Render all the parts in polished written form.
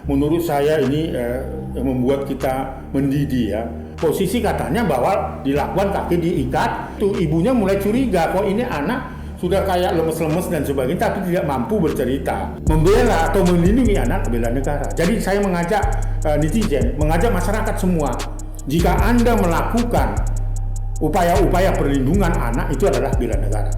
menurut saya ini membuat kita mendidih ya. Posisi katanya bahwa dilakukan kaki diikat, tuh ibunya mulai curiga kok ini anak sudah kayak lemes-lemes dan sebagainya, tapi tidak mampu bercerita, membela atau melindungi anak bela negara. Jadi saya mengajak netizen, mengajak masyarakat semua, jika Anda melakukan upaya-upaya perlindungan anak itu adalah bela negara.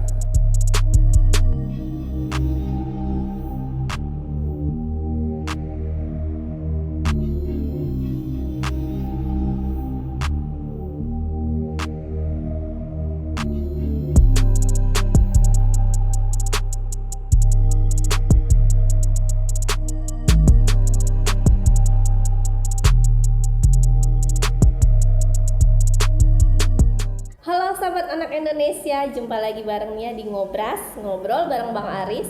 Sahabat anak Indonesia, jumpa lagi barengnya di Ngobras, ngobrol bareng Bang Aris.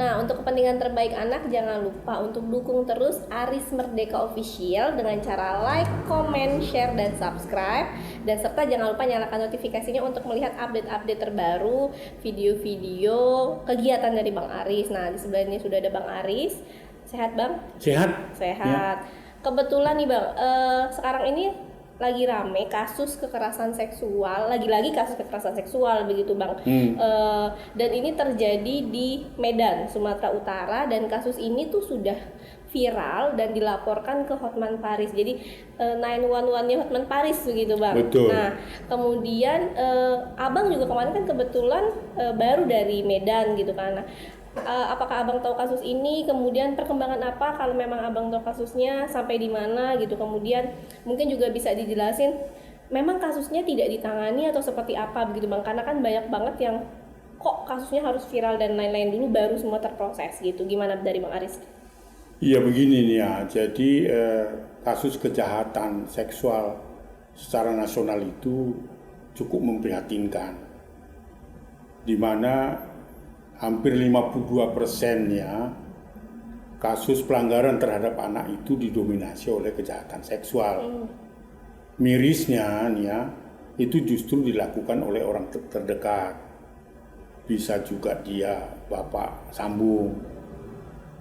Nah, untuk kepentingan terbaik anak, jangan lupa untuk dukung terus Aris Merdeka Official dengan cara like, comment, share, dan subscribe. Dan serta jangan lupa nyalakan notifikasinya untuk melihat update-update terbaru, video-video, kegiatan dari Bang Aris. Nah, di sebelah ini sudah ada Bang Aris. Sehat, Bang? Sehat. Sehat. Ya. Kebetulan nih, Bang, sekarang ini lagi rame kasus kekerasan seksual, lagi-lagi kasus kekerasan seksual begitu Bang. Dan ini terjadi di Medan, Sumatera Utara, dan kasus ini tuh sudah viral dan dilaporkan ke Hotman Paris. Jadi 911-nya Hotman Paris begitu Bang. Betul. Nah, kemudian Abang juga kemarin kan kebetulan baru dari Medan gitu kan. Nah, apakah Abang tahu kasus ini, kemudian perkembangan apa kalau memang Abang tahu kasusnya, sampai di mana gitu, kemudian mungkin juga bisa dijelasin memang kasusnya tidak ditangani atau seperti apa begitu Bang, karena kan banyak banget yang kok kasusnya harus viral dan lain-lain dulu baru semua terproses gitu. Gimana dari Bang Aris? Iya begini nih ya, jadi kasus kejahatan seksual secara nasional itu cukup memprihatinkan, di mana hampir 52%-nya kasus pelanggaran terhadap anak itu didominasi oleh kejahatan seksual. Mirisnya nih ya, itu justru dilakukan oleh orang terdekat. Bisa juga dia bapak sambung,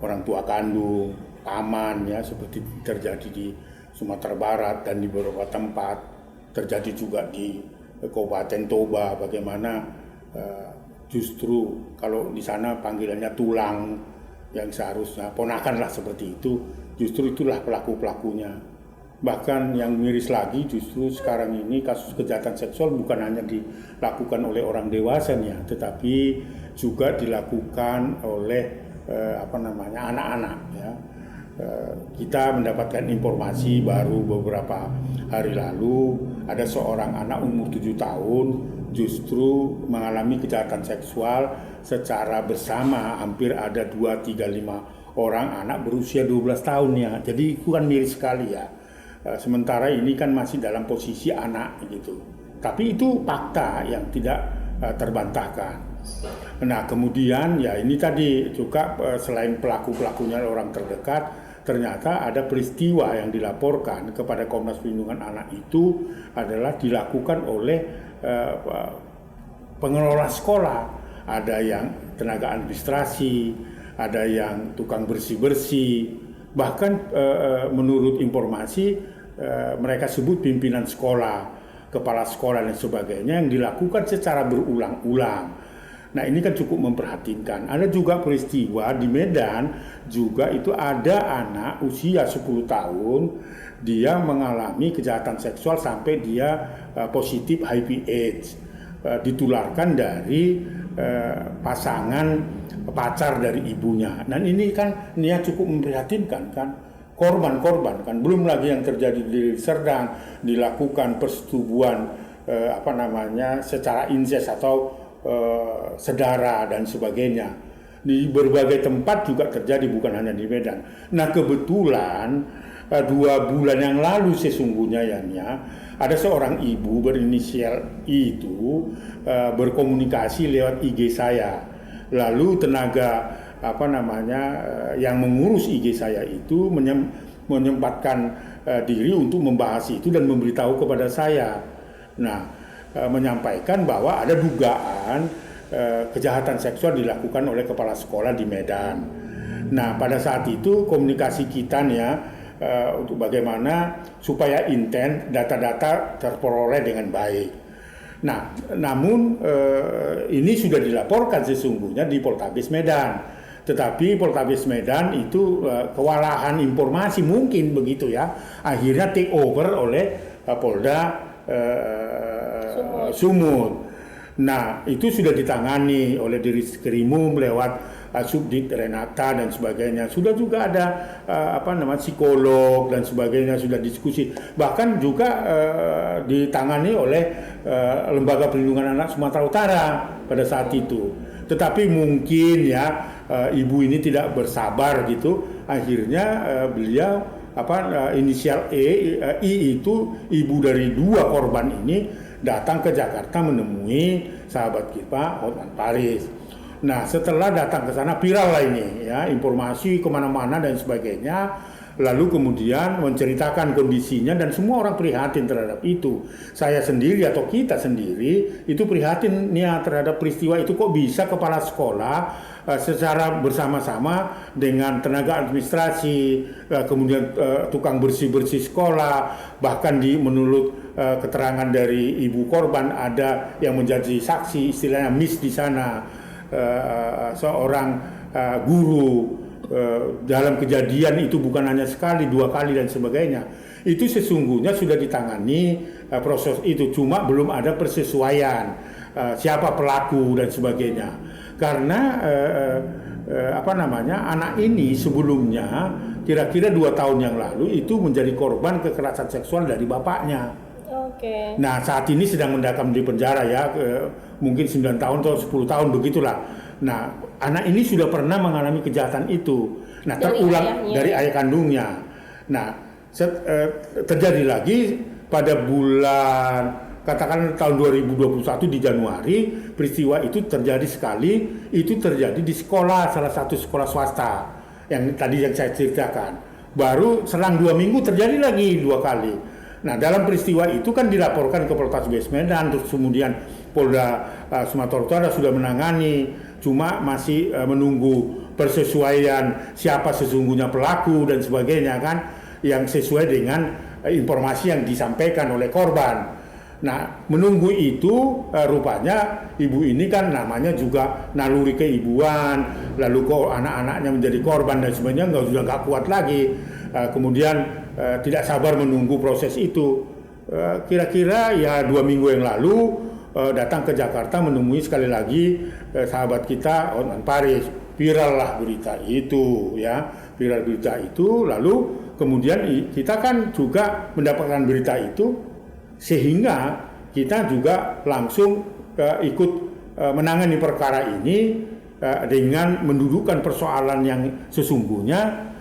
orang tua kandung, paman ya, seperti terjadi di Sumatera Barat dan di beberapa tempat. Terjadi juga di Kabupaten Toba, bagaimana justru kalau di sana panggilannya tulang, yang seharusnya ponakan lah seperti itu, justru itulah pelaku-pelakunya. Bahkan yang miris lagi justru sekarang ini kasus kejahatan seksual bukan hanya dilakukan oleh orang dewasanya, tetapi juga dilakukan oleh anak-anak ya. Kita mendapatkan informasi baru beberapa hari lalu ada seorang anak umur 7 tahun justru mengalami kejahatan seksual secara bersama, hampir ada 2, 3, 5 orang anak berusia 12 tahun ya. Jadi itu kan miris sekali ya. Sementara ini kan masih dalam posisi anak gitu. Tapi itu fakta yang tidak terbantahkan. Nah kemudian ya ini tadi juga selain pelaku-pelakunya orang terdekat, ternyata ada peristiwa yang dilaporkan kepada Komnas Perlindungan Anak itu adalah dilakukan oleh pengelola sekolah. Ada yang tenaga administrasi, ada yang tukang bersih-bersih, bahkan menurut informasi mereka sebut pimpinan sekolah, kepala sekolah dan sebagainya, yang dilakukan secara berulang-ulang. Nah ini kan cukup memprihatinkan. Ada juga peristiwa di Medan juga itu ada anak usia 10 tahun, dia mengalami kejahatan seksual sampai dia positif HIV/AIDS, ditularkan dari pasangan pacar dari ibunya. Dan ini kan cukup memprihatinkan kan, korban-korban kan, belum lagi yang terjadi di Serdang, dilakukan persetubuhan secara incest atau sedara dan sebagainya. Di berbagai tempat juga terjadi, bukan hanya di Medan. Nah kebetulan 2 bulan yang lalu sesungguhnya ya, ada seorang ibu berinisial I itu berkomunikasi lewat IG saya. Lalu tenaga yang mengurus IG saya itu menyempatkan diri untuk membahas itu dan memberitahu kepada saya. Nah, menyampaikan bahwa ada dugaan kejahatan seksual dilakukan oleh kepala sekolah di Medan. Nah, pada saat itu komunikasi kita nih ya, untuk bagaimana supaya intent data-data terperoleh dengan baik. Nah, namun ini sudah dilaporkan sesungguhnya di Poltabes Medan. Tetapi Poltabes Medan itu kewalahan informasi mungkin begitu ya. Akhirnya take over oleh Polda Sumut. Nah, itu sudah ditangani oleh Ditreskrimum lewat Subdit Renata dan sebagainya. Sudah juga ada psikolog dan sebagainya, sudah diskusi. Bahkan juga ditangani oleh Lembaga Perlindungan Anak Sumatera Utara pada saat itu. Tetapi mungkin ya ibu ini tidak bersabar gitu. Akhirnya beliau inisial I itu ibu dari 2 korban ini datang ke Jakarta menemui sahabat kita Hotman Paris. Nah, setelah datang ke sana viral lah ini ya, informasi kemana-mana dan sebagainya. Lalu kemudian menceritakan kondisinya dan semua orang prihatin terhadap itu. Saya sendiri atau kita sendiri itu prihatin nih terhadap peristiwa itu, kok bisa kepala sekolah secara bersama-sama dengan tenaga administrasi, kemudian tukang bersih-bersih sekolah, bahkan menurut keterangan dari ibu korban ada yang menjadi saksi, istilahnya miss di sana, seorang guru dalam kejadian itu bukan hanya sekali, 2 kali dan sebagainya. Itu sesungguhnya sudah ditangani proses itu, cuma belum ada persesuaian siapa pelaku dan sebagainya. Karena anak ini sebelumnya kira-kira 2 tahun yang lalu itu menjadi korban kekerasan seksual dari bapaknya. Oke. Nah, saat ini sedang mendekam di penjara ya, mungkin 9 tahun atau 10 tahun begitulah. Nah, anak ini sudah pernah mengalami kejahatan itu. Nah, terulang dari ayah kandungnya. Nah, terjadi lagi pada bulan katakan tahun 2021 di Januari, peristiwa itu terjadi sekali. Itu terjadi di sekolah, salah satu sekolah swasta yang tadi yang saya ceritakan. Baru selang 2 minggu terjadi lagi 2 kali. Nah, dalam peristiwa itu kan dilaporkan ke Poltabes Medan, terus kemudian Polda Sumatera Utara sudah menangani, cuma masih menunggu persesuaian siapa sesungguhnya pelaku dan sebagainya kan, yang sesuai dengan informasi yang disampaikan oleh korban. Nah, menunggu itu rupanya ibu ini kan namanya juga naluri keibuan, lalu kok anak-anaknya menjadi korban dan sebagainya, sudah nggak kuat lagi. Kemudian tidak sabar menunggu proses itu. Kira-kira ya 2 minggu yang lalu datang ke Jakarta menemui sekali lagi sahabat kita Hotman Paris. Viral lah berita itu ya, viral berita itu. Lalu kemudian kita kan juga mendapatkan berita itu, sehingga kita juga langsung ikut menangani perkara ini dengan mendudukkan persoalan yang sesungguhnya.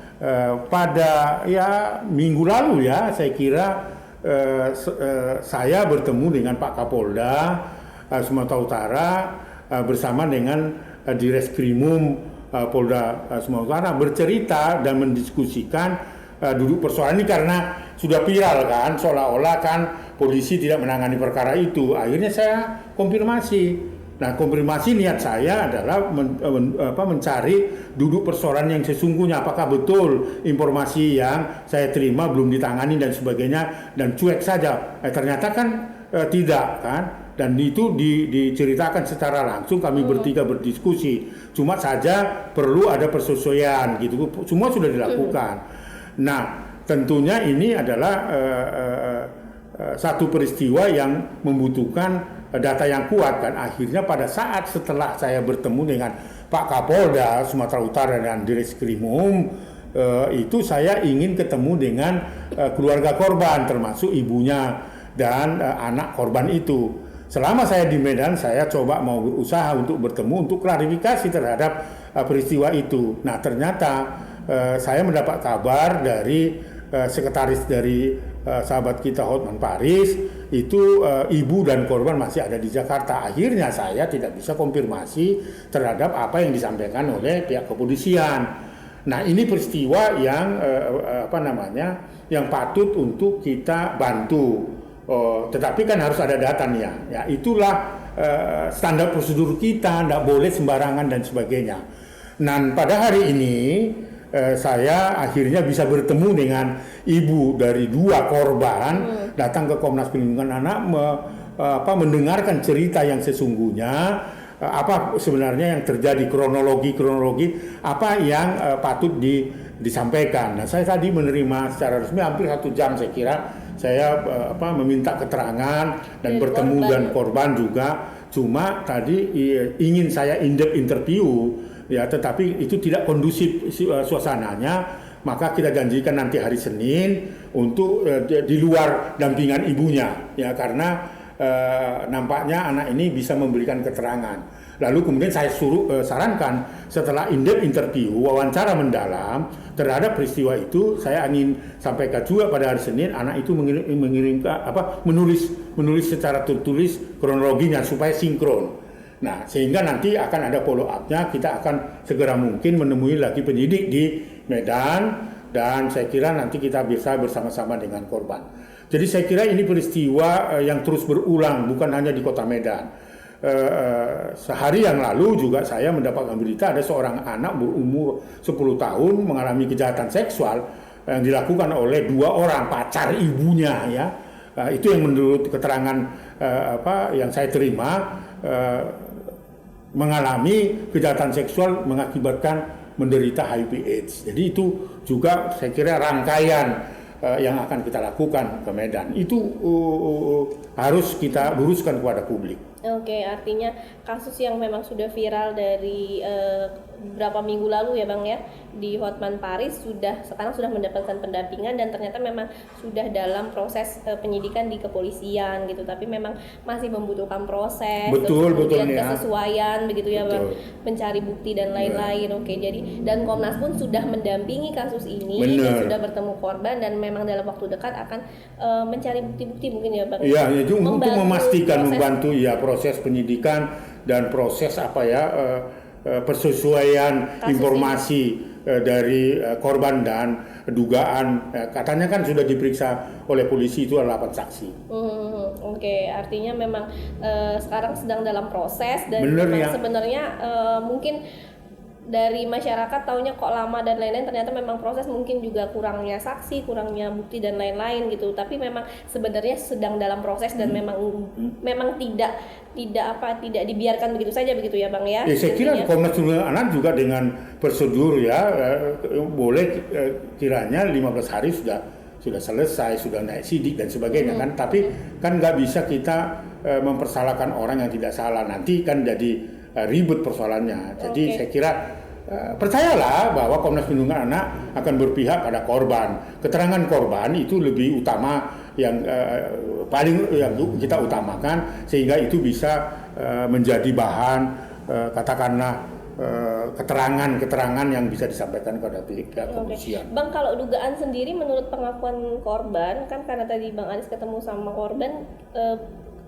Pada ya minggu lalu ya, saya kira saya bertemu dengan Pak Kapolda Sumatera Utara bersama dengan Ditreskrimum Polda Sumatera Utara, bercerita dan mendiskusikan duduk persoalan ini karena sudah viral kan, seolah-olah kan polisi tidak menangani perkara itu. Akhirnya saya konfirmasi. Nah, konfirmasi niat saya adalah mencari duduk persoalan yang sesungguhnya, apakah betul informasi yang saya terima belum ditangani dan sebagainya, dan cuek saja. Ternyata kan tidak kan, dan itu diceritakan secara langsung, kami bertiga berdiskusi. Cuma saja perlu ada persesuaian gitu, semua sudah dilakukan. Nah, tentunya ini adalah satu peristiwa yang membutuhkan data yang kuat kan. Akhirnya pada saat setelah saya bertemu dengan Pak Kapolda Sumatera Utara dan Ditreskrimum, itu saya ingin ketemu dengan keluarga korban, termasuk ibunya dan anak korban itu. Selama saya di Medan, saya coba mau berusaha untuk bertemu untuk klarifikasi terhadap peristiwa itu. Nah, ternyata saya mendapat kabar dari sekretaris dari sahabat kita Hotman Paris itu, ibu dan korban masih ada di Jakarta. Akhirnya saya tidak bisa konfirmasi terhadap apa yang disampaikan oleh pihak kepolisian. Nah, ini peristiwa yang yang patut untuk kita bantu. Tetapi kan harus ada datanya. Ya, itulah standar prosedur kita, tidak boleh sembarangan dan sebagainya. Dan pada hari ini saya akhirnya bisa bertemu dengan ibu dari dua korban, datang ke Komnas Perlindungan Anak mendengarkan cerita yang sesungguhnya, apa sebenarnya yang terjadi, kronologi apa yang patut disampaikan. Nah, saya tadi menerima secara resmi hampir 1 jam saya kira, saya meminta keterangan dan bertemu dan korban juga. Cuma tadi ingin saya in-depth interview ya, tetapi itu tidak kondusif suasananya, maka kita janjikan nanti hari Senin untuk di luar dampingan ibunya ya, karena nampaknya anak ini bisa memberikan keterangan. Lalu kemudian saya sarankan setelah in-depth interview, wawancara mendalam terhadap peristiwa itu, saya ingin sampaikan juga pada hari Senin anak itu menulis secara tertulis kronologinya supaya sinkron. Nah, sehingga nanti akan ada follow up-nya, kita akan segera mungkin menemui lagi penyidik di Medan, dan saya kira nanti kita bisa bersama-sama dengan korban. Jadi saya kira ini peristiwa yang terus berulang, bukan hanya di Kota Medan. Sehari yang lalu juga saya mendapatkan berita ada seorang anak berumur 10 tahun mengalami kejahatan seksual yang dilakukan oleh 2 orang pacar ibunya ya. Itu yang menurut keterangan yang saya terima, mengalami kejahatan seksual mengakibatkan menderita HIV/AIDS. Jadi itu juga saya kira rangkaian yang akan kita lakukan ke Medan. Itu harus kita luruskan kepada publik. Oke, artinya kasus yang memang sudah viral dari beberapa minggu lalu ya Bang ya, di Hotman Paris sekarang sudah mendapatkan pendampingan dan ternyata memang sudah dalam proses penyidikan di kepolisian gitu, tapi memang masih membutuhkan proses, betul kesesuaian begitu ya Bang, mencari bukti dan lain-lain. Oke, jadi dan Komnas pun sudah mendampingi kasus ini, dan sudah bertemu korban dan memang dalam waktu dekat akan mencari bukti-bukti mungkin ya Bang. Iya, untuk memastikan membantu ya proses penyidikan dan proses persesuaian kasus informasi dari korban dan dugaan, katanya kan sudah diperiksa oleh polisi itu adalah 8 saksi. Oke, artinya memang sekarang sedang dalam proses dan sebenarnya mungkin dari masyarakat taunya kok lama dan lain-lain, ternyata memang proses mungkin juga kurangnya saksi, kurangnya bukti dan lain-lain gitu. Tapi memang sebenarnya sedang dalam proses dan memang tidak dibiarkan begitu saja begitu ya Bang ya. Saya kira Komnas Perlindungan Anak juga dengan prosedur ya, boleh kiranya 15 hari sudah selesai, sudah naik sidik dan sebagainya kan. Tapi kan nggak bisa kita mempersalahkan orang yang tidak salah, nanti kan jadi ribet persoalannya. Jadi saya kira percayalah bahwa Komnas Perlindungan Anak akan berpihak pada korban. Keterangan korban itu lebih utama, yang paling yang kita utamakan, sehingga itu bisa menjadi bahan katakanlah keterangan yang bisa disampaikan kepada pihak kepolisian. Bang, kalau dugaan sendiri menurut pengakuan korban kan, karena tadi Bang Anis ketemu sama korban,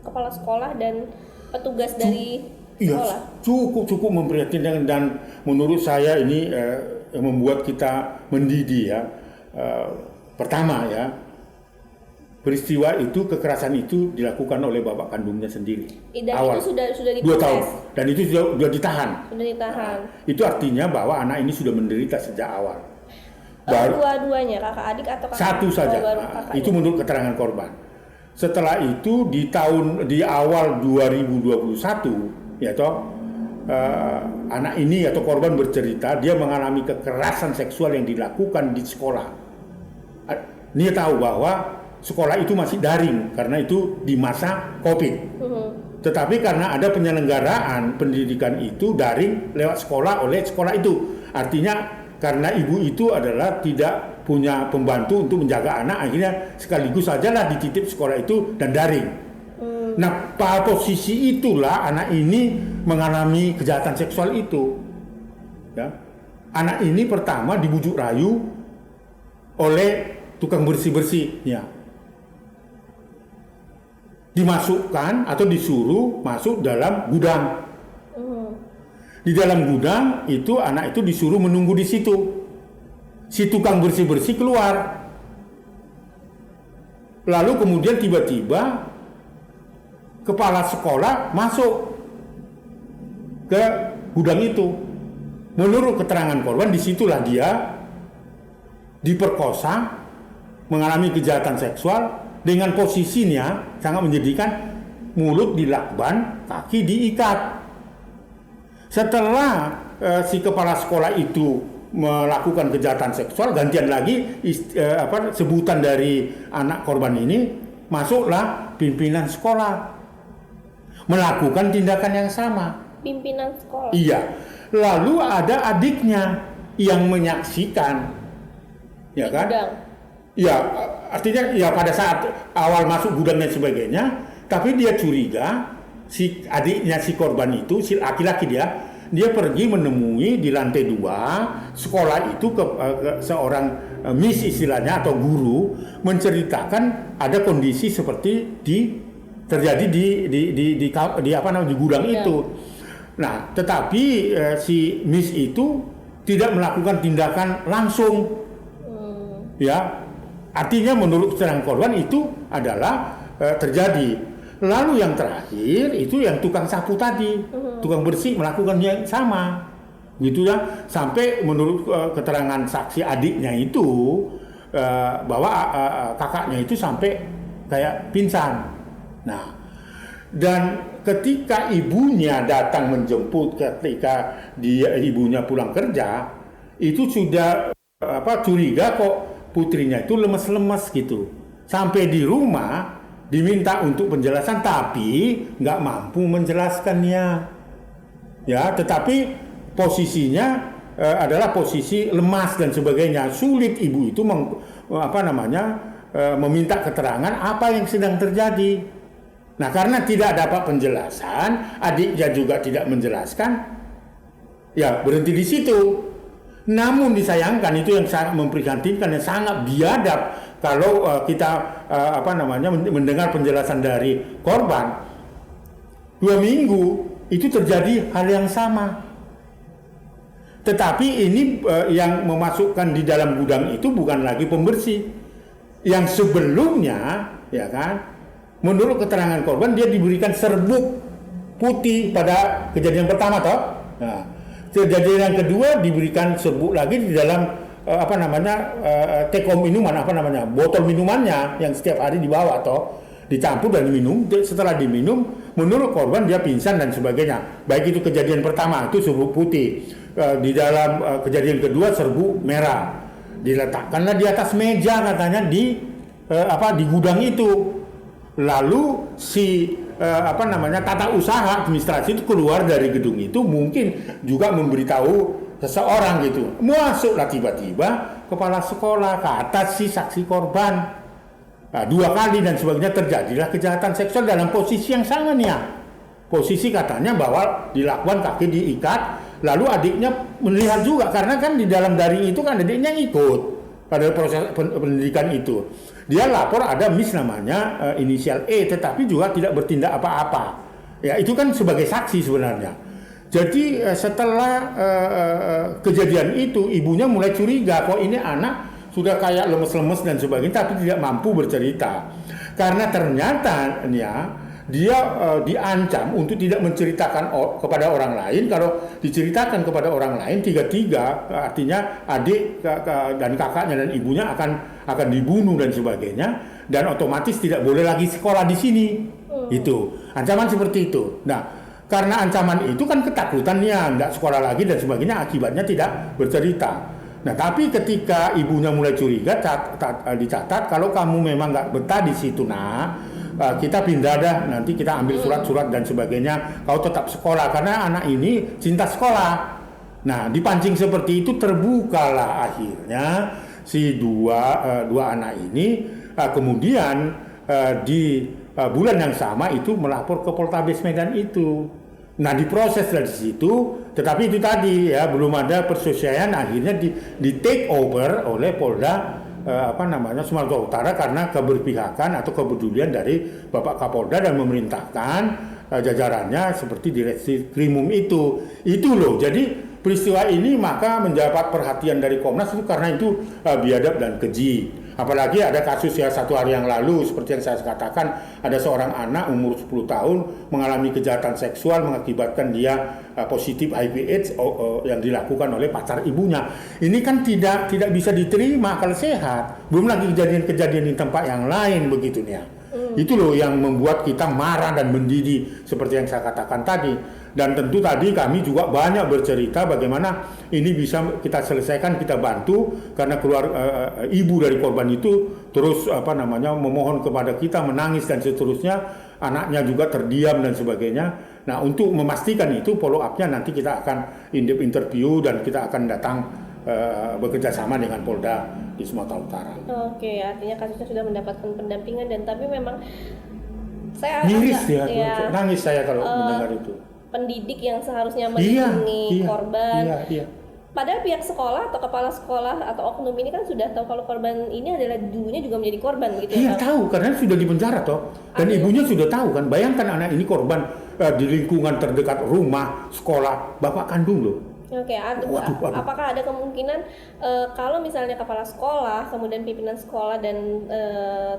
kepala sekolah dan petugas dari sekolah. Cukup memprihatinkan dan menurut saya ini membuat kita mendidih ya. Pertama ya, peristiwa itu, kekerasan itu dilakukan oleh bapak kandungnya sendiri. Dan awal, itu sudah diproses. 2 tahun dan itu sudah ditahan. Itu artinya bahwa anak ini sudah menderita sejak awal. Dua-duanya, kakak adik atau kakak? Satu saja. Itu menurut keterangan korban. Setelah itu di awal 2021 ya anak ini atau korban bercerita dia mengalami kekerasan seksual yang dilakukan di sekolah. Dia tahu bahwa sekolah itu masih daring karena itu di masa COVID. Tetapi karena ada penyelenggaraan pendidikan itu daring lewat sekolah oleh sekolah itu. Artinya karena ibu itu adalah tidak punya pembantu untuk menjaga anak, akhirnya sekaligus sajalah dititip sekolah itu dan daring. Nah, pada posisi itulah anak ini mengalami kejahatan seksual itu. Ya. Anak ini pertama dibujuk rayu oleh tukang bersih-bersih. Ya. Dimasukkan atau disuruh masuk dalam gudang. Di dalam gudang itu anak itu disuruh menunggu di situ. Si tukang bersih-bersih keluar. Lalu kemudian tiba-tiba kepala sekolah masuk ke gudang itu. menurut keterangan korban disitulah dia diperkosa, mengalami kejahatan seksual dengan posisinya sangat menyedihkan, mulut dilakban, kaki diikat. Setelah si kepala sekolah itu melakukan kejahatan seksual, gantian lagi sebutan dari anak korban ini, masuklah pimpinan sekolah melakukan tindakan yang sama. Pimpinan sekolah. Iya. Lalu ada adiknya yang menyaksikan, ya kan? Gudang. Ya, artinya ya pada saat awal masuk gudang dan sebagainya, tapi dia curiga si adiknya si korban itu, si laki-laki dia pergi menemui di lantai 2 sekolah itu ke seorang miss istilahnya atau guru, menceritakan ada kondisi seperti terjadi di apa namanya di gudang itu. Nah, tetapi si miss itu tidak melakukan tindakan langsung, ya. Artinya menurut keterangan korban itu adalah terjadi. Lalu yang terakhir itu yang tukang sapu tadi, tukang bersih melakukan yang sama, gitu ya. Sampai menurut keterangan saksi adiknya itu bahwa kakaknya itu sampai kayak pingsan. Nah, dan ketika ibunya datang menjemput, ketika ibunya pulang kerja, itu sudah curiga kok putrinya itu lemes-lemes gitu. Sampai di rumah diminta untuk penjelasan tapi nggak mampu menjelaskannya, ya. Tetapi posisinya adalah posisi lemas dan sebagainya. Sulit ibu itu meminta keterangan apa yang sedang terjadi. Nah, karena tidak dapat penjelasan, adiknya juga tidak menjelaskan, ya berhenti di situ. Namun disayangkan itu yang sangat memprihatinkan dan sangat biadab kalau kita mendengar penjelasan dari korban. 2 minggu itu terjadi hal yang sama. Tetapi ini yang memasukkan di dalam gudang itu bukan lagi pembersih. Yang sebelumnya, ya kan, menurut keterangan korban dia diberikan serbuk putih pada kejadian pertama toh. Nah, kejadian yang kedua diberikan serbuk lagi di dalam tekom minuman, botol minumannya yang setiap hari dibawa toh, dicampur dan diminum. Setelah diminum, menurut korban dia pingsan dan sebagainya. Baik itu kejadian pertama itu serbuk putih, di dalam kejadian kedua serbuk merah. Diletakkanlah di atas meja katanya di gudang itu. Lalu si tata usaha administrasi itu keluar dari gedung itu, mungkin juga memberitahu seseorang gitu. Masuklah tiba-tiba kepala sekolah ke atas si saksi korban. Nah, 2 kali dan sebagainya terjadilah kejahatan seksual dalam posisi yang sama nih ya. Posisi katanya bahwa dilakukan, kaki diikat, lalu adiknya melihat juga karena kan di dalam daring itu kan adiknya ikut pada proses pendidikan itu. Dia lapor ada miss namanya inisial E, tetapi juga tidak bertindak apa-apa. Ya itu kan sebagai saksi sebenarnya. Jadi setelah kejadian itu ibunya mulai curiga kok ini anak sudah kayak lemes-lemes dan sebagainya tapi tidak mampu bercerita. Karena ternyata ya dia diancam untuk tidak menceritakan kepada orang lain. Kalau diceritakan kepada orang lain, 3-3 artinya adik dan kakaknya dan ibunya akan dibunuh dan sebagainya, dan otomatis tidak boleh lagi sekolah di sini. Itu ancaman seperti itu. Nah, karena ancaman itu kan ketakutannya nggak sekolah lagi dan sebagainya, akibatnya tidak bercerita. Nah, tapi ketika ibunya mulai curiga, dicatat kalau kamu memang nggak betah di situ, kita pindah dah, nanti kita ambil surat-surat dan sebagainya, kau tetap sekolah karena anak ini cinta sekolah. Nah, dipancing seperti itu terbukalah akhirnya si dua anak ini kemudian di bulan yang sama itu melapor ke Poltabes Medan itu. Nah, diproses dari situ, tetapi itu tadi ya belum ada perselesaian, akhirnya di take over oleh Polda Sumatera Utara karena keberpihakan atau kepedulian dari Bapak Kapolda dan memerintahkan jajarannya seperti Direksi Krimum itu loh. Jadi peristiwa ini maka mendapat perhatian dari Komnas itu karena itu biadab dan keji. Apalagi ada kasus ya 1 hari yang lalu seperti yang saya katakan, ada seorang anak umur 10 tahun mengalami kejahatan seksual mengakibatkan dia positif HIV/AIDS yang dilakukan oleh pacar ibunya. Ini kan tidak bisa diterima akal sehat. Belum lagi kejadian-kejadian di tempat yang lain begitu nih ya. Itu loh yang membuat kita marah dan mendidih seperti yang saya katakan tadi. Dan tentu tadi kami juga banyak bercerita bagaimana ini bisa kita selesaikan, kita bantu karena ibu dari korban itu terus memohon kepada kita, menangis dan seterusnya, anaknya juga terdiam dan sebagainya. Nah, untuk memastikan itu follow up-nya nanti kita akan in-depth interview dan kita akan datang bekerja sama dengan Polda di Sumatera Utara. Oke, artinya kasusnya sudah mendapatkan pendampingan dan tapi memang saya miris nangis saya kalau mendengar itu. Pendidik yang seharusnya melindungi korban. Padahal pihak sekolah atau kepala sekolah atau oknum ini kan sudah tahu kalau korban ini adalah dulunya juga menjadi korban gitu ya. Iya, tahu karena sudah di penjara toh. Dan ibunya sudah tahu kan. Bayangkan anak ini korban di lingkungan terdekat rumah, sekolah, bapak kandung loh. Oke, apakah ada kemungkinan kalau misalnya kepala sekolah, kemudian pimpinan sekolah dan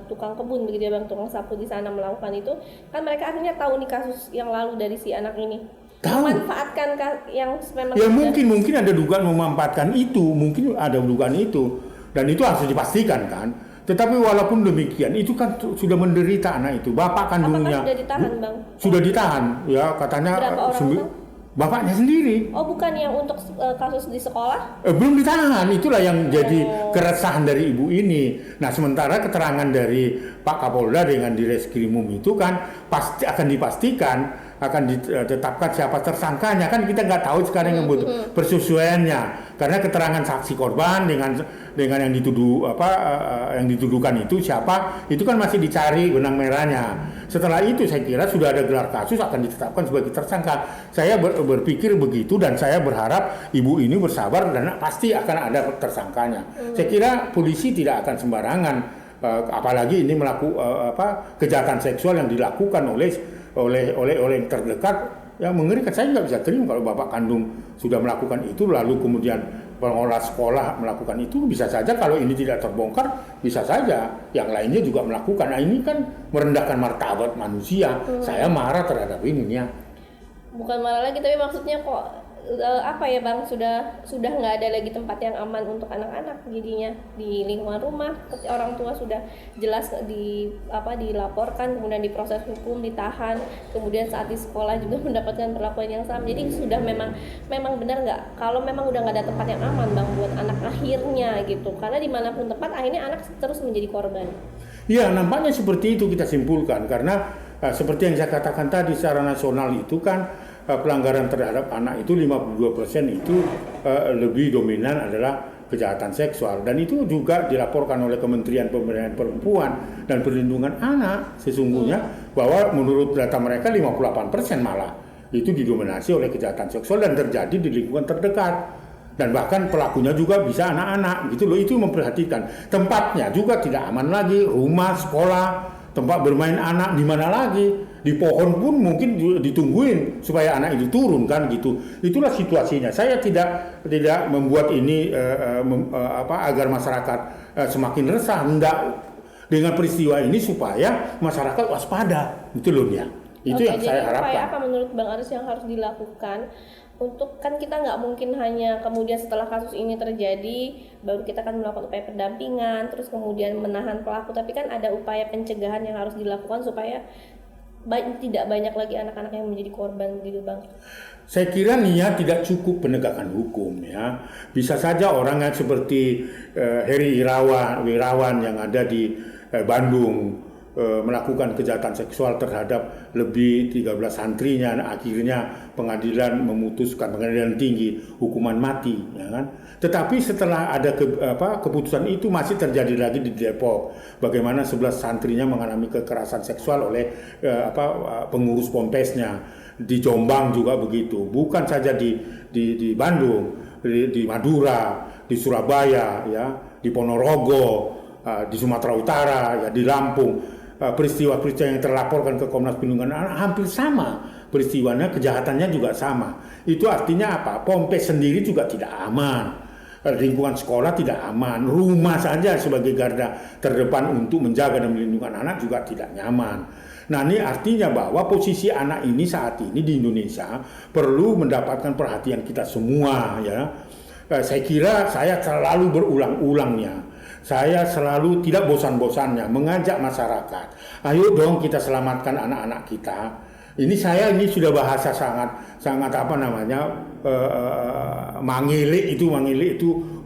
tukang kebun begitu ya Bang, tukang sapu di sana melakukan itu, kan mereka akhirnya tahu nih kasus yang lalu dari si anak ini. Tahu. Memanfaatkan yang memang ya mungkin ada dugaan memanfaatkan itu, mungkin ada dugaan itu dan itu harus dipastikan kan. Tetapi walaupun demikian itu kan sudah menderita anak itu, bapak kandungnya. Apakah sudah ditahan Bang? Sudah ditahan, ya katanya. Berapa orang? Bapaknya sendiri. Oh, bukan yang untuk kasus di sekolah? Belum ditahan, itulah yang jadi keresahan dari ibu ini. Nah, sementara keterangan dari Pak Kapolda dengan Direskrimum itu kan pasti akan dipastikan, akan ditetapkan siapa tersangkanya. Kan kita nggak tahu sekarang yang persesuaiannya. Karena keterangan saksi korban dengan yang dituduh yang dituduhkan itu siapa, itu kan masih dicari benang merahnya. Setelah itu saya kira sudah ada gelar kasus akan ditetapkan sebagai tersangka. Saya berpikir begitu dan saya berharap ibu ini bersabar dan pasti akan ada tersangkanya. Saya kira polisi tidak akan sembarangan, apalagi ini melakukan kejahatan seksual yang dilakukan oleh yang terdekat. Yang mengerikan, saya nggak bisa terima kalau bapak kandung sudah melakukan itu lalu kemudian pengelola sekolah melakukan itu. Bisa saja kalau ini tidak terbongkar, bisa saja yang lainnya juga melakukan. Nah, ini kan merendahkan martabat manusia. Saya marah terhadap ini ya. Bukan marah lagi, tapi maksudnya kok Bang, sudah nggak ada lagi tempat yang aman untuk anak-anak jadinya di lingkungan rumah. Orang tua sudah jelas dilaporkan, kemudian diproses hukum, ditahan, kemudian saat di sekolah juga mendapatkan perlakuan yang sama. Jadi sudah memang benar nggak kalau memang udah nggak ada tempat yang aman Bang buat anak akhirnya gitu, karena dimanapun tempat akhirnya anak terus menjadi korban. Iya, nampaknya seperti itu kita simpulkan karena seperti yang saya katakan tadi, secara nasional itu kan pelanggaran terhadap anak itu 52% itu lebih dominan adalah kejahatan seksual, dan itu juga dilaporkan oleh Kementerian Pemberdayaan Perempuan dan Perlindungan Anak sesungguhnya bahwa menurut data mereka 58% malah itu didominasi oleh kejahatan seksual dan terjadi di lingkungan terdekat. Dan bahkan pelakunya juga bisa anak-anak gitu loh, itu memperhatikan. Tempatnya juga tidak aman lagi, rumah, sekolah, tempat bermain anak di mana lagi? Di pohon pun mungkin ditungguin supaya anak itu turun kan gitu. Itulah situasinya. Saya tidak membuat ini agar masyarakat semakin resah. Enggak, dengan peristiwa ini supaya masyarakat waspada. Itu loh ya. Itu yang saya harapkan. Upaya apa menurut Bang Aris yang harus dilakukan? Untuk kan kita nggak mungkin hanya kemudian setelah kasus ini terjadi baru kita akan melakukan upaya pendampingan terus kemudian menahan pelaku, tapi kan ada upaya pencegahan yang harus dilakukan supaya tidak banyak lagi anak-anak yang menjadi korban gitu Bang. Saya kira niat tidak cukup penegakan hukum ya. Bisa saja orang yang seperti Heri Wirawan yang ada di Bandung melakukan kejahatan seksual terhadap lebih 13 santrinya, akhirnya pengadilan tinggi hukuman mati ya kan. Tetapi setelah ada keputusan itu masih terjadi lagi di Depok, bagaimana 11 santrinya mengalami kekerasan seksual oleh pengurus pompesnya. Di Jombang juga begitu, bukan saja di Bandung, di Madura, di Surabaya ya, di Ponorogo, di Sumatera Utara ya, di Lampung. Peristiwa-peristiwa yang terlaporkan ke Komnas Perlindungan Anak hampir sama peristiwanya, kejahatannya juga sama. Itu artinya apa? Pompes sendiri juga tidak aman. lingkungan sekolah tidak aman, rumah saja sebagai garda terdepan untuk menjaga dan melindungi anak juga tidak nyaman. Nah, ini artinya bahwa posisi anak ini saat ini di Indonesia perlu mendapatkan perhatian kita semua, ya. Saya kira saya selalu berulang-ulangnya, saya selalu tidak bosan-bosannya mengajak masyarakat, ayo dong kita selamatkan anak-anak kita. Ini sudah bahasa sangat apa namanya, mangilik itu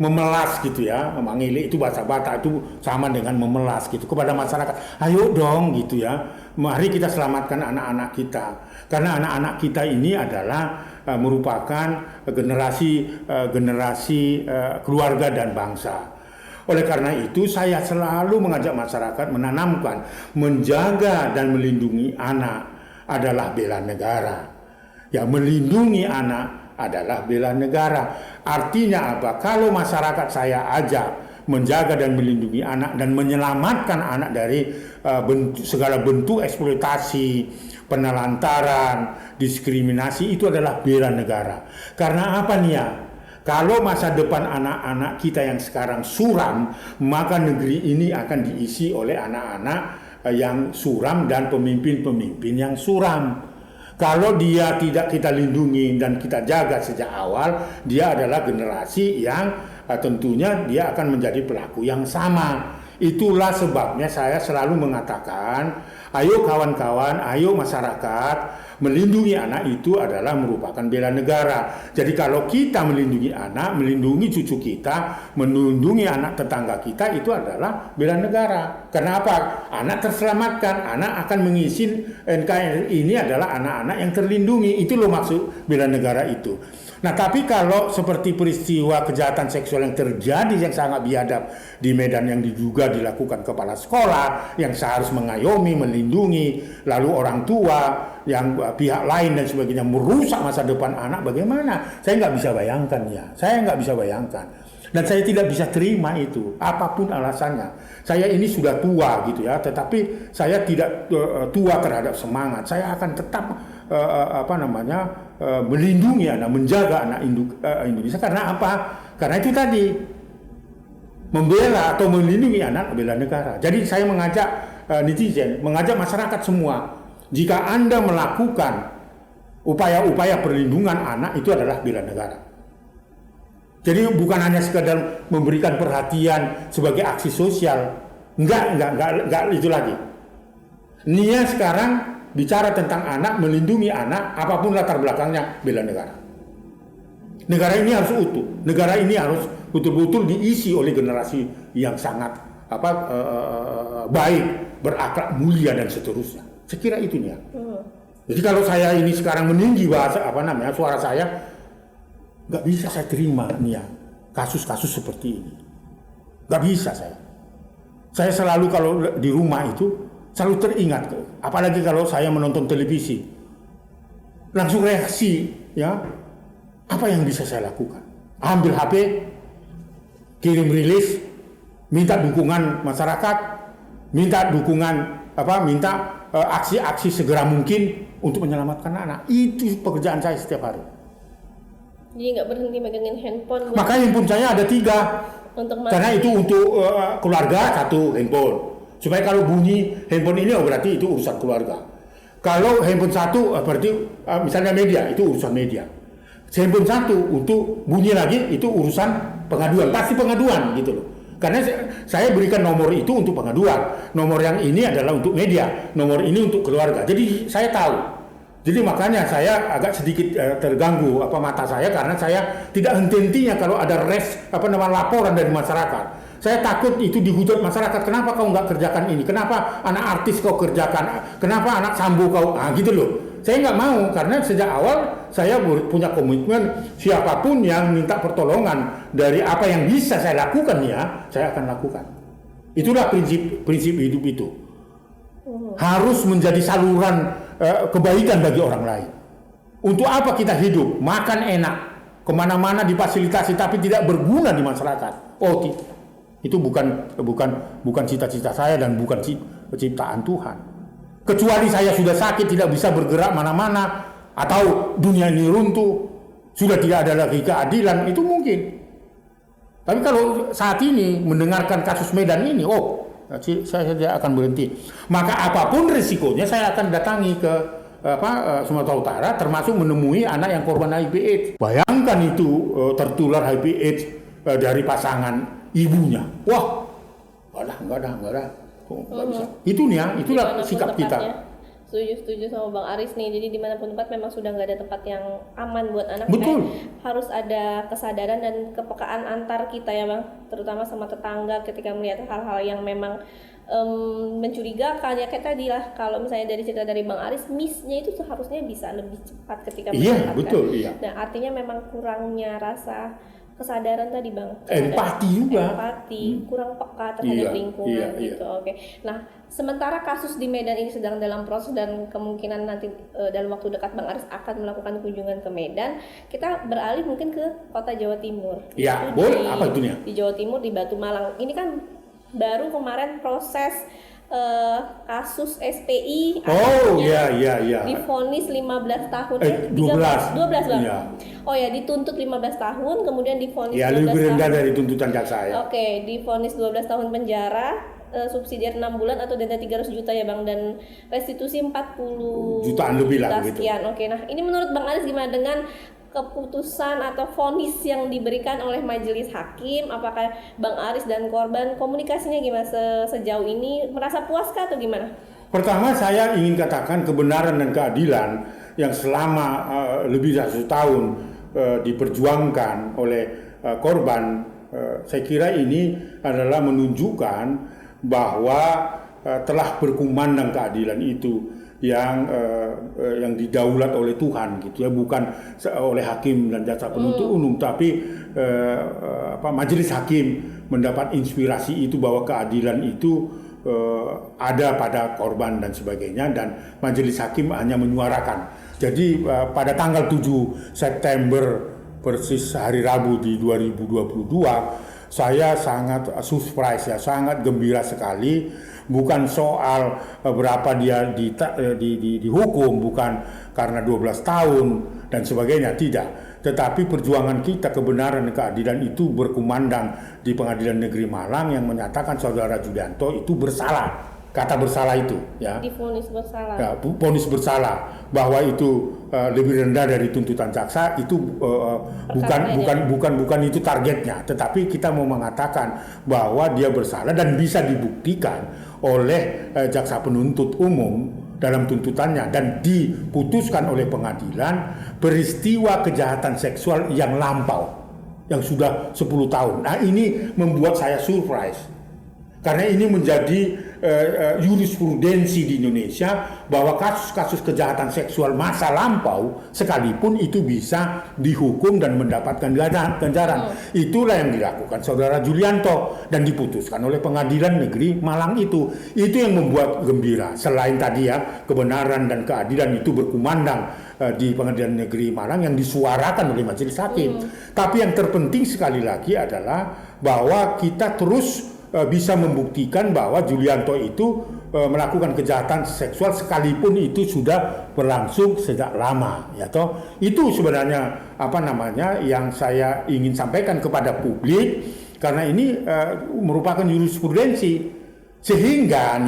memelas gitu ya. Mangilik itu bahasa Batak itu sama dengan memelas gitu kepada masyarakat. Ayo dong gitu ya. Mari kita selamatkan anak-anak kita. Karena anak-anak kita ini adalah merupakan generasi keluarga dan bangsa. Oleh karena itu saya selalu mengajak masyarakat menanamkan, menjaga dan melindungi anak adalah bela negara. Ya, melindungi anak adalah bela negara. Artinya apa? Kalau masyarakat saya ajak menjaga dan melindungi anak dan menyelamatkan anak dari segala bentuk eksploitasi, penelantaran, diskriminasi, itu adalah bela negara. Karena apa nih ya? Kalau masa depan anak-anak kita yang sekarang suram, maka negeri ini akan diisi oleh anak-anak yang suram dan pemimpin-pemimpin yang suram. Kalau dia tidak kita lindungi dan kita jaga sejak awal, dia adalah generasi yang tentunya dia akan menjadi pelaku yang sama. Itulah sebabnya saya selalu mengatakan, ayo kawan-kawan, ayo masyarakat, melindungi anak itu adalah merupakan bela negara. Jadi kalau kita melindungi anak, melindungi cucu kita, melindungi anak tetangga kita, itu adalah bela negara. Kenapa? Anak terselamatkan, anak akan mengisi NKRI ini adalah anak-anak yang terlindungi. Itu loh maksud bela negara itu. Nah, tapi kalau seperti peristiwa kejahatan seksual yang terjadi yang sangat biadab di Medan yang diduga dilakukan kepala sekolah yang seharusnya mengayomi, melindungi, lalu orang tua yang pihak lain dan sebagainya merusak masa depan anak, bagaimana? Saya nggak bisa bayangkan ya, saya nggak bisa bayangkan. Dan saya tidak bisa terima itu, apapun alasannya. Saya ini sudah tua gitu ya, tetapi saya tidak tua terhadap semangat. Saya akan tetap melindungi anak, menjaga anak Indonesia. Karena apa? Karena itu tadi, membela atau melindungi anak, bela negara. Jadi saya mengajak netizen, mengajak masyarakat semua, jika Anda melakukan upaya-upaya perlindungan anak, itu adalah bela negara. Jadi bukan hanya sekedar memberikan perhatian sebagai aksi sosial, enggak itu lagi. Nia sekarang bicara tentang anak, melindungi anak, apapun latar belakangnya, bela negara. Negara ini harus utuh, negara ini harus betul-betul diisi oleh generasi yang sangat baik, berakhlak mulia dan seterusnya. Sekira itu Nia. Jadi kalau saya ini sekarang meninggi suara saya, nggak bisa saya terima nih ya kasus-kasus seperti ini. Nggak bisa saya. Saya selalu kalau di rumah itu selalu teringat, apalagi kalau saya menonton televisi, langsung reaksi ya. Apa yang bisa saya lakukan? Ambil HP, kirim rilis, minta dukungan masyarakat, minta aksi-aksi segera mungkin untuk menyelamatkan anak. Itu pekerjaan saya setiap hari. Jadi nggak berhenti megangin handphone. Makanya handphone saya ada 3. Karena itu untuk keluarga 1 handphone. Supaya kalau bunyi handphone ini berarti itu urusan keluarga. Kalau handphone 1 berarti misalnya media, itu urusan media. Handphone 1 untuk bunyi lagi itu urusan pengaduan, pasti pengaduan gitu loh. Karena saya berikan nomor itu untuk pengaduan. Nomor yang ini adalah untuk media, nomor ini untuk keluarga. Jadi saya tahu. Jadi makanya saya agak sedikit terganggu mata saya karena saya tidak henti-hentinya kalau ada laporan dari masyarakat. Saya takut itu dihujat masyarakat. Kenapa kau nggak kerjakan ini? Kenapa anak artis kau kerjakan? Kenapa anak Sambo kau? Gitu loh. Saya nggak mau karena sejak awal saya punya komitmen siapapun yang minta pertolongan dari apa yang bisa saya lakukan ya, saya akan lakukan. Itulah prinsip hidup itu. Harus menjadi saluran kebaikan bagi orang lain. Untuk apa kita hidup? Makan enak, kemana-mana difasilitasi, tapi tidak berguna di masyarakat. Itu bukan cita-cita saya dan bukan ciptaan Tuhan. Kecuali saya sudah sakit, tidak bisa bergerak mana-mana, atau dunia ini runtuh, sudah tidak ada lagi keadilan, itu mungkin. Tapi kalau saat ini mendengarkan kasus Medan ini, saya tidak akan berhenti. Maka apapun risikonya saya akan datangi ke Sumatera Utara, termasuk menemui anak yang korban HIV/AIDS. Bayangkan itu tertular HIV/AIDS dari pasangan ibunya. Wah, enggak ada. Nggak bisa. Itulah sikap kita. Setuju sama Bang Aris nih. Jadi dimanapun tempat memang sudah nggak ada tempat yang aman buat anak. Betul. Harus ada kesadaran dan kepekaan antar kita ya Bang, terutama sama tetangga ketika melihat hal-hal yang memang mencurigakan. Ya kayak tadi lah, kalau misalnya dari cerita dari Bang Aris, miss-nya itu seharusnya bisa lebih cepat ketika mendapatkan. Iya, betul. Iya. Nah artinya memang kurangnya rasa kesadaran tadi Bang, empati juga, kurang peka terhadap lingkungan gitu. Oke. Nah sementara kasus di Medan ini sedang dalam proses dan kemungkinan nanti dalam waktu dekat Bang Aris akan melakukan kunjungan ke Medan, kita beralih mungkin ke kota Jawa Timur. Iya, boleh. Apa itunya? Di Jawa Timur, di Batu Malang. Ini kan baru kemarin proses kasus SPI. Iya. Divonis 15 tahun. 12 Bang. Iya. Oh ya, dituntut 15 tahun, kemudian divonis 12 tahun. Lebih rendah dari tuntutan jaksa ya. Oke, divonis 12 tahun penjara, subsidiar 6 bulan atau denda 300 juta ya Bang, dan restitusi 40 jutaan lebih lah gitu. Oke, nah ini menurut Bang Aris gimana dengan keputusan atau vonis yang diberikan oleh majelis hakim? Apakah Bang Aris dan korban komunikasinya gimana sejauh ini? Merasa puaskah atau gimana? Pertama, saya ingin katakan kebenaran dan keadilan yang selama lebih dari 1 tahun diperjuangkan oleh korban, saya kira ini adalah menunjukkan bahwa telah berkumandang keadilan itu yang didaulat oleh Tuhan gitu ya, bukan oleh hakim dan jaksa penuntut umum, tapi majelis hakim mendapat inspirasi itu bahwa keadilan itu ada pada korban dan sebagainya, dan majelis hakim hanya menyuarakan. Jadi pada tanggal 7 September persis hari Rabu di 2022, saya sangat surprise ya, sangat gembira sekali. Bukan soal berapa dia dihukum, bukan karena 12 tahun dan sebagainya, tidak. Tetapi perjuangan kita, kebenaran dan keadilan itu berkumandang di Pengadilan Negeri Malang yang menyatakan saudara Julianto itu bersalah. Kata bersalah itu ya. Divonis bersalah. Ya, vonis bersalah, bahwa itu lebih rendah dari tuntutan jaksa itu bukan itu targetnya, tetapi kita mau mengatakan bahwa dia bersalah dan bisa dibuktikan oleh jaksa penuntut umum dalam tuntutannya, dan diputuskan oleh pengadilan peristiwa kejahatan seksual yang lampau yang sudah 10 tahun. Nah, ini membuat saya surprise karena ini menjadi jurisprudensi di Indonesia bahwa kasus-kasus kejahatan seksual masa lampau sekalipun itu bisa dihukum dan mendapatkan ganjaran. Itulah yang dilakukan saudara Julianto dan diputuskan oleh Pengadilan Negeri Malang itu. Itu yang membuat gembira. Selain tadi ya, kebenaran dan keadilan itu berkumandang di Pengadilan Negeri Malang yang disuarakan oleh majelis hakim. Tapi yang terpenting sekali lagi adalah bahwa kita terus bisa membuktikan bahwa Julianto itu melakukan kejahatan seksual sekalipun itu sudah berlangsung sejak lama, ya toh. Itu sebenarnya yang saya ingin sampaikan kepada publik, karena ini merupakan jurisprudensi, sehingga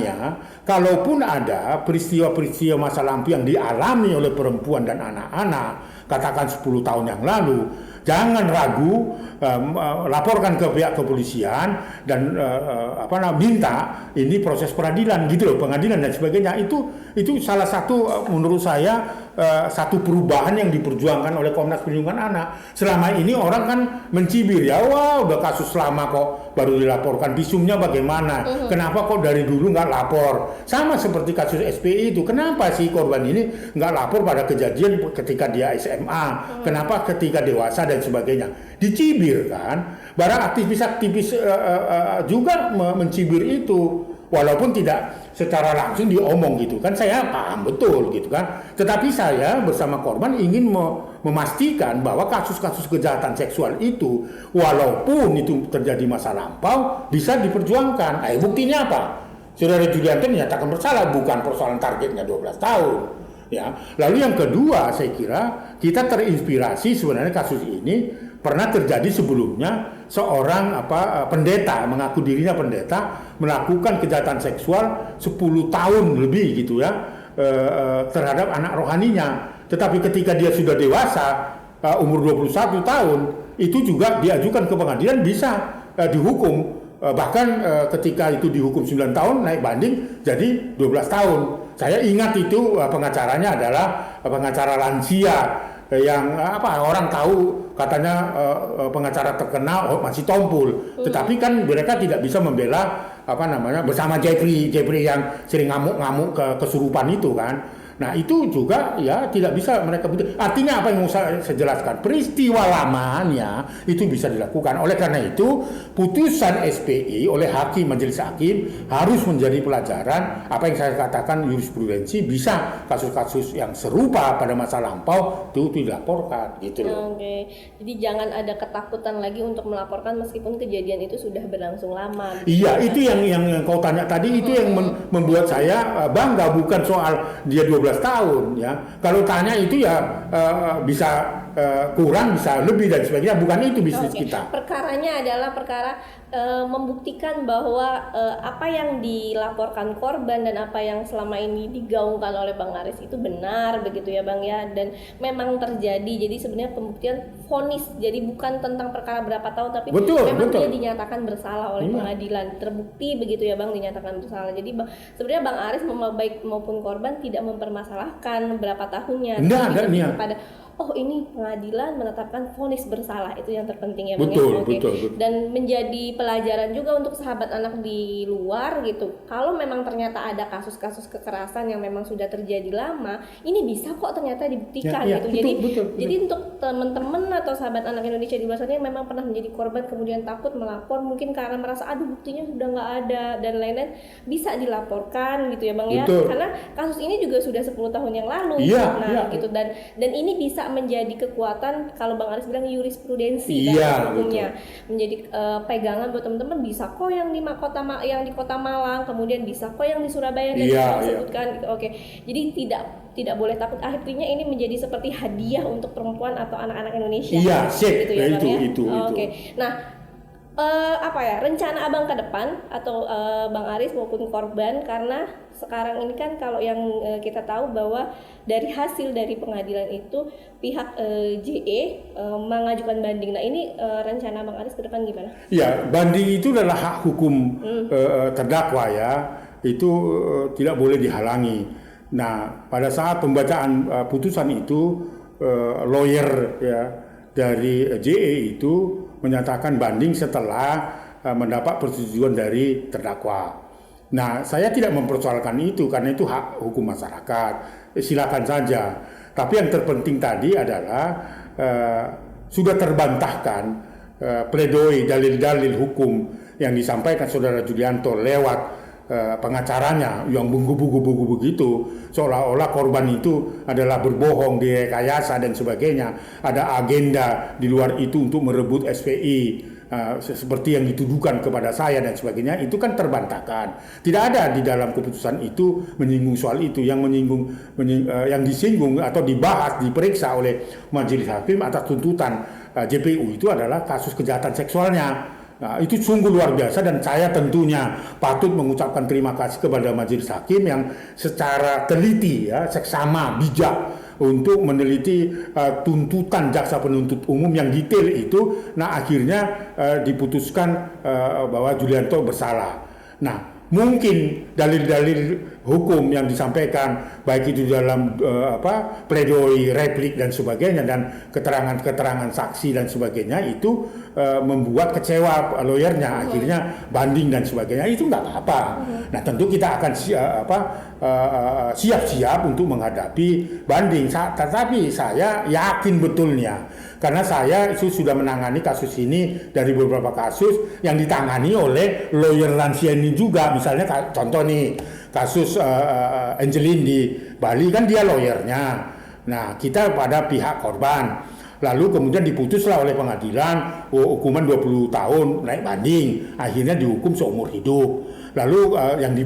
kalaupun ada peristiwa-peristiwa masa lampau yang dialami oleh perempuan dan anak-anak katakan 10 tahun yang lalu, jangan ragu, laporkan ke pihak kepolisian dan minta ini proses peradilan gitu loh, pengadilan dan sebagainya. Itu salah satu menurut saya satu perubahan yang diperjuangkan oleh Komnas Perlindungan Anak. Selama ini orang kan mencibir ya, wah udah kasus lama kok baru dilaporkan, visumnya bagaimana? Kenapa kok dari dulu nggak lapor? Sama seperti kasus SPI itu, kenapa sih korban ini nggak lapor pada kejadian ketika dia SMA? Kenapa ketika dewasa dan sebagainya? Dicibir kan? Barang aktivis-aktivis juga mencibir itu, walaupun tidak secara langsung diomong gitu kan, saya paham betul gitu kan. Tetapi saya bersama korban ingin memastikan bahwa kasus-kasus kejahatan seksual itu, walaupun itu terjadi masa lampau, bisa diperjuangkan. Buktinya apa? Saudara Julianto menyatakan bersalah, bukan persoalan targetnya 12 tahun. Ya. Lalu yang kedua, saya kira kita terinspirasi sebenarnya kasus ini pernah terjadi sebelumnya seorang pendeta mengaku dirinya pendeta melakukan kejahatan seksual 10 tahun lebih gitu ya terhadap anak rohaninya. Tetapi ketika dia sudah dewasa umur 21 tahun itu juga diajukan ke pengadilan bisa dihukum. Bahkan ketika itu dihukum 9 tahun naik banding jadi 12 tahun. Saya ingat itu pengacaranya adalah pengacara lansia yang orang tahu katanya pengacara terkenal masih Tompul, tetapi kan mereka tidak bisa membela bersama Jeffrey yang sering ngamuk-ngamuk kesurupan itu kan. Nah itu juga ya tidak bisa mereka butuh. Artinya apa yang mau saya jelaskan, peristiwa lamanya itu bisa dilakukan. Oleh karena itu putusan SPI oleh majelis hakim harus menjadi pelajaran. Apa yang saya katakan jurisprudensi, bisa kasus-kasus yang serupa pada masa lampau itu dilaporkan gitu loh. Oke. Jadi jangan ada ketakutan lagi untuk melaporkan meskipun kejadian itu sudah berlangsung lama. Iya, itu yang kau tanya tadi, itu yang membuat saya bangga, bukan soal dia 12 tahun ya. Kalau tanya itu ya bisa kurang, bisa lebih dan sebagainya, bukan itu bisnis kita. Perkaranya adalah perkara membuktikan bahwa apa yang dilaporkan korban dan apa yang selama ini digaungkan oleh Bang Aris itu benar begitu ya Bang ya, dan memang terjadi. Jadi sebenarnya pembuktian vonis, jadi bukan tentang perkara berapa tahun, tapi memang dia dinyatakan bersalah oleh pengadilan, terbukti begitu ya Bang, dinyatakan bersalah. Jadi sebenarnya Bang Aris baik maupun korban tidak mempermasalahkan berapa tahunnya, tapi pada ini pengadilan menetapkan vonis bersalah, itu yang terpenting ya Bang. Betul. Dan menjadi pelajaran juga untuk sahabat anak di luar gitu. Kalau memang ternyata ada kasus-kasus kekerasan yang memang sudah terjadi lama, ini bisa kok ternyata dibuktikan gitu. Jadi untuk teman-teman atau sahabat anak Indonesia di luar sana yang memang pernah menjadi korban kemudian takut melapor mungkin karena merasa buktinya sudah nggak ada dan lain-lain, bisa dilaporkan gitu ya Bang ya. Karena kasus ini juga sudah 10 tahun yang lalu. Gitu dan ini bisa menjadi kekuatan, kalau Bang Aris bilang jurisprudensi dalam hukumnya, menjadi pegangan buat teman-teman. Bisa kok yang di kota Malang, kemudian bisa kok yang di Surabaya dan disebutkan. Jadi tidak boleh takut. Akhirnya ini menjadi seperti hadiah untuk perempuan atau anak-anak Indonesia. Gitu ya Bang ya. Itu. Nah, rencana Abang ke depan atau Bang Aris maupun korban, karena sekarang ini kan kalau yang kita tahu bahwa dari hasil dari pengadilan itu pihak JE mengajukan banding. Nah ini rencana Bang Aris ke depan gimana? Ya, banding itu adalah hak hukum terdakwa ya, itu tidak boleh dihalangi. Nah pada saat pembacaan putusan itu lawyer ya dari JE itu menyatakan banding setelah mendapat persetujuan dari terdakwa. Nah, saya tidak mempersoalkan itu karena itu hak hukum masyarakat. Silakan saja. Tapi yang terpenting tadi adalah sudah terbantahkan pledoi dalil-dalil hukum yang disampaikan Saudara Julianto lewat pengacaranya yang menggubu-gubu begitu, seolah-olah korban itu adalah berbohong, direkayasa dan sebagainya, ada agenda di luar itu untuk merebut SPI seperti yang dituduhkan kepada saya dan sebagainya. Itu kan terbantahkan, tidak ada di dalam keputusan itu menyinggung soal itu. Yang yang disinggung atau dibahas, diperiksa oleh majelis hakim atas tuntutan JPU itu adalah kasus kejahatan seksualnya. Nah, itu sungguh luar biasa dan saya tentunya patut mengucapkan terima kasih kepada majelis hakim yang secara teliti ya, seksama, bijak untuk meneliti tuntutan jaksa penuntut umum yang detail itu. Nah, akhirnya diputuskan bahwa Julianto bersalah. Nah, mungkin dalil-dalil hukum yang disampaikan baik itu dalam pledoi, replik dan sebagainya dan keterangan-keterangan saksi dan sebagainya itu membuat kecewa lawyernya, akhirnya banding dan sebagainya. Itu nggak apa-apa. Nah, tentu kita akan siap-siap untuk menghadapi banding. Tetapi saya yakin betulnya karena saya itu sudah menangani kasus ini dari beberapa kasus yang ditangani oleh lawyer lansia ini juga. Misalnya contoh nih kasus Angelin di Bali kan dia lawyernya. Nah, kita pada pihak korban. Lalu kemudian diputuslah oleh pengadilan hukuman 20 tahun naik banding, akhirnya dihukum seumur hidup. Lalu yang di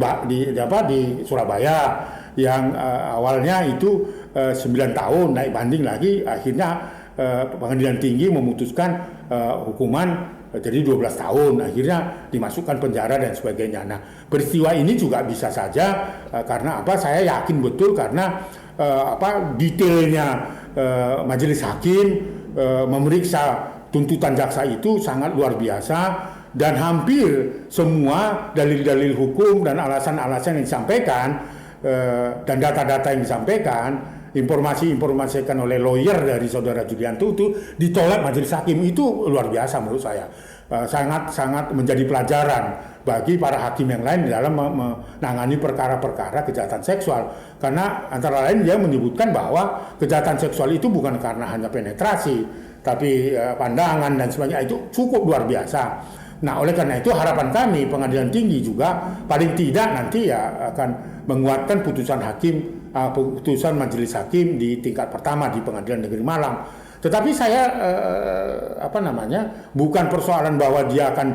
Surabaya yang awalnya itu 9 tahun naik banding lagi, akhirnya pengadilan tinggi memutuskan hukuman jadi 12 tahun, akhirnya dimasukkan penjara dan sebagainya. Nah, peristiwa ini juga bisa saja karena apa? Saya yakin betul karena detailnya majelis hakim memeriksa tuntutan jaksa itu sangat luar biasa dan hampir semua dalil-dalil hukum dan alasan-alasan yang disampaikan dan data-data yang disampaikan, informasi-informasi oleh lawyer dari saudara Julianto itu ditolak majelis hakim. Itu luar biasa menurut saya, sangat menjadi pelajaran bagi para hakim yang lain dalam menangani perkara-perkara kejahatan seksual, karena antara lain dia menyebutkan bahwa kejahatan seksual itu bukan karena hanya penetrasi tapi pandangan dan sebagainya, itu cukup luar biasa. Nah, oleh karena itu harapan kami pengadilan tinggi juga paling tidak nanti ya akan menguatkan putusan majelis hakim di tingkat pertama di Pengadilan Negeri Malang. Tetapi saya bukan persoalan bahwa dia akan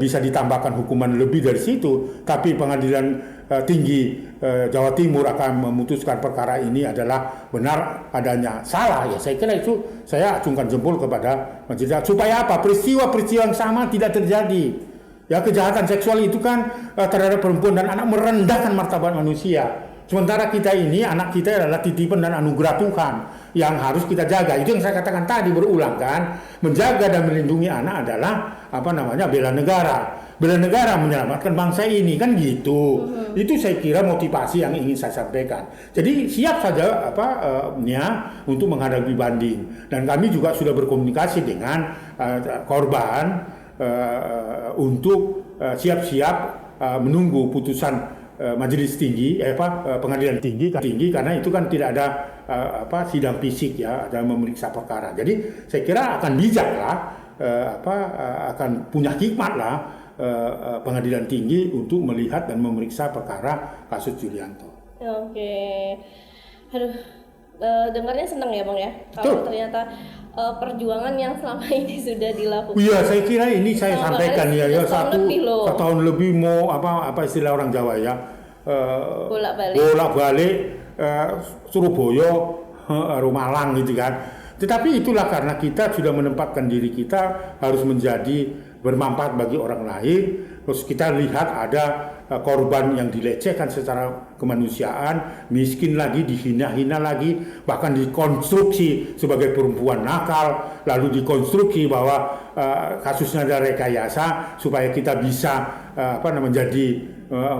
bisa ditambahkan hukuman lebih dari situ, tapi Pengadilan Tinggi Jawa Timur akan memutuskan perkara ini adalah benar adanya salah. Ya saya kira itu saya acungkan jempol kepada majelis supaya apa? Peristiwa-peristiwa yang sama tidak terjadi. Ya, kejahatan seksual itu kan terhadap perempuan dan anak merendahkan martabat manusia. Sementara kita ini, anak kita adalah titipan dan anugerah Tuhan yang harus kita jaga. Itu yang saya katakan tadi berulang kan, menjaga dan melindungi anak adalah bela negara. Bela negara menyelamatkan bangsa ini kan gitu. Itu saya kira motivasi yang ingin saya sampaikan. Jadi siap saja untuk menghadapi banding. Dan kami juga sudah berkomunikasi dengan korban untuk siap-siap menunggu putusan majelis tinggi, pengadilan tinggi karena itu kan tidak ada sidang fisik ya, ada memeriksa perkara. Jadi saya kira akan bijak lah, akan punya hikmat lah pengadilan tinggi untuk melihat dan memeriksa perkara kasus Julianto. Oke, aduh, dengarnya senang ya Bang ya, kalau ternyata perjuangan yang selama ini sudah dilakukan. Iya, saya kira ini saya sampaikan ya satu tahun lebih mau apa istilah orang Jawa ya, bolak-balik Surabaya, Malang gitu kan. Tetapi itulah karena kita sudah menempatkan diri kita harus menjadi bermanfaat bagi orang lain. Terus kita lihat ada korban yang dilecehkan secara kemanusiaan, miskin lagi, dihina-hina lagi, bahkan dikonstruksi sebagai perempuan nakal, lalu dikonstruksi bahwa kasusnya ada rekayasa supaya kita bisa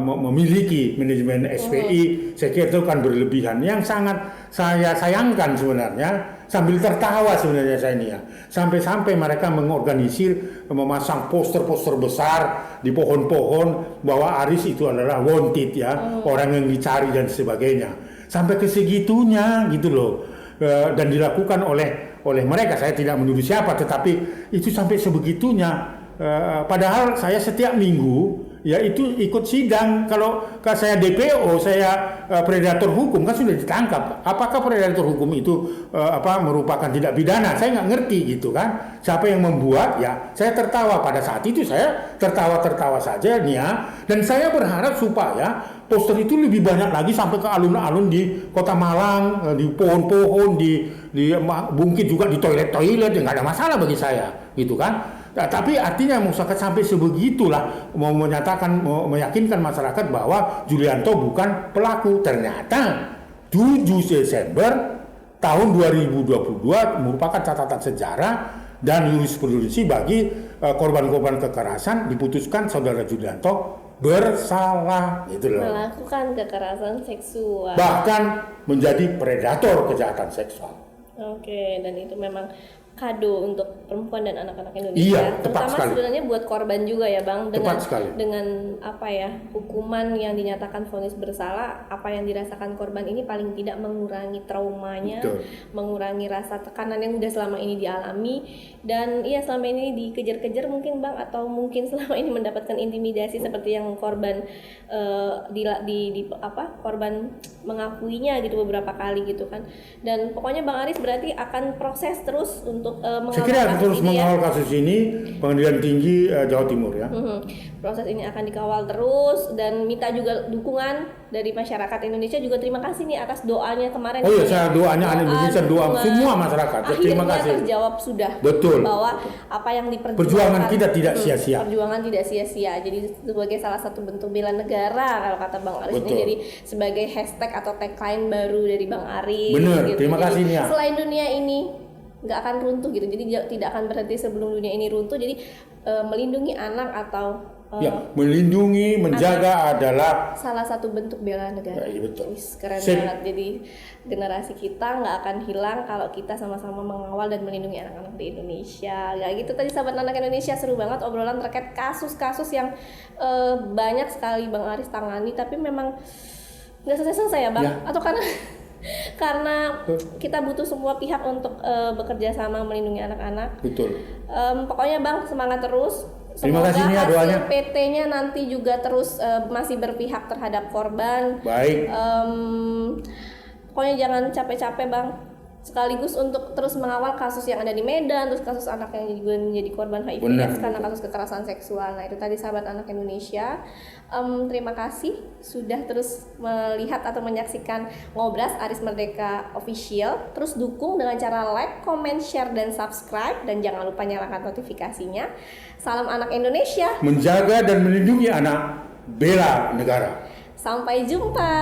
memiliki manajemen SPI. Saya kira itu kan berlebihan. Yang sangat saya sayangkan sebenarnya, sambil tertawa sebenarnya saya ini ya, sampai-sampai mereka mengorganisir, memasang poster-poster besar di pohon-pohon bahwa Aris itu adalah wanted ya, orang yang dicari dan sebagainya, sampai ke segitunya gitu loh. Dan dilakukan oleh mereka. Saya tidak menuduh siapa, tetapi itu sampai sebegitunya. Padahal saya setiap minggu ya itu ikut sidang. Kalau saya DPO, saya predator hukum kan sudah ditangkap. Apakah predator hukum itu merupakan tindak pidana? Saya nggak ngerti gitu kan. Siapa yang membuat? Ya saya tertawa pada saat itu, saya tertawa saja nih ya. Dan saya berharap supaya poster itu lebih banyak lagi sampai ke alun-alun di Kota Malang, di pohon-pohon, di mungkin juga di toilet-toilet, nggak ada masalah bagi saya gitu kan. Nah, tapi artinya masyarakat sampai sebegitulah mau meyakinkan masyarakat bahwa Julianto bukan pelaku. Ternyata 7 Desember tahun 2022 merupakan catatan sejarah dan jurisprudensi bagi korban-korban kekerasan. Diputuskan saudara Julianto bersalah gitu loh. Melakukan kekerasan seksual. Bahkan menjadi predator kejahatan seksual. Oke, dan itu memang kado untuk perempuan dan anak-anak Indonesia. Iya, tepat terutama sekali. Sebenarnya buat korban juga ya Bang, dengan hukuman yang dinyatakan vonis bersalah, apa yang dirasakan korban ini paling tidak mengurangi traumanya. Betul. Mengurangi rasa tekanan yang udah selama ini dialami, dan selama ini dikejar-kejar mungkin Bang, atau mungkin selama ini mendapatkan intimidasi seperti yang korban korban mengakuinya gitu beberapa kali gitu kan. Dan pokoknya Bang Aris berarti akan proses terus untuk untuk Saya mengawal kira kasus terus ini ya. mengawal kasus ini Pengadilan Tinggi Jawa Timur ya. Proses ini akan dikawal terus dan minta juga dukungan dari masyarakat Indonesia juga. Terima kasih nih atas doanya kemarin. Oh iya, saya doanya anak Indonesia, doa dukungan. semua masyarakat. Terima Akhirnya kasih. terjawab sudah. Betul. Bahwa apa yang diperjuangkan, Perjuangan kita tidak sia-sia. Perjuangan tidak sia-sia. Jadi sebagai salah satu bentuk bela negara kalau kata Bang Aris ini, Betul. jadi sebagai hashtag atau tagline baru dari Bang Aris. Benar, gitu. terima kasih Nia. Selain dunia ini nggak akan runtuh gitu, jadi tidak akan berhenti sebelum dunia ini runtuh. Jadi melindungi anak atau Ya, melindungi, menjaga adalah salah satu bentuk bela negara. Ya, iya betul. Keren Sip. banget. Jadi generasi kita nggak akan hilang kalau kita sama-sama mengawal dan melindungi anak-anak di Indonesia. Ya gitu tadi sahabat anak Indonesia, seru banget obrolan terkait kasus-kasus yang banyak sekali Bang Aris tangani, tapi memang nggak selesai-selesai ya Bang? Ya. Atau karena kita butuh semua pihak untuk bekerja sama melindungi anak-anak. betul. Pokoknya Bang semangat terus. Terima Semoga kasih Nia doanya. hasil PT-nya nanti juga terus masih berpihak terhadap korban. Baik. Pokoknya jangan capek-capek Bang. Sekaligus untuk terus mengawal kasus yang ada di Medan, terus kasus anak yang juga menjadi korban HIV Benar. karena kasus kekerasan seksual. Nah itu tadi sahabat anak Indonesia. Terima kasih sudah terus melihat atau menyaksikan Ngobras Aris Merdeka Official. Terus dukung dengan cara like, comment, share, dan subscribe. Dan jangan lupa nyalakan notifikasinya. Salam anak Indonesia. Menjaga dan melindungi anak, bela negara. Sampai jumpa.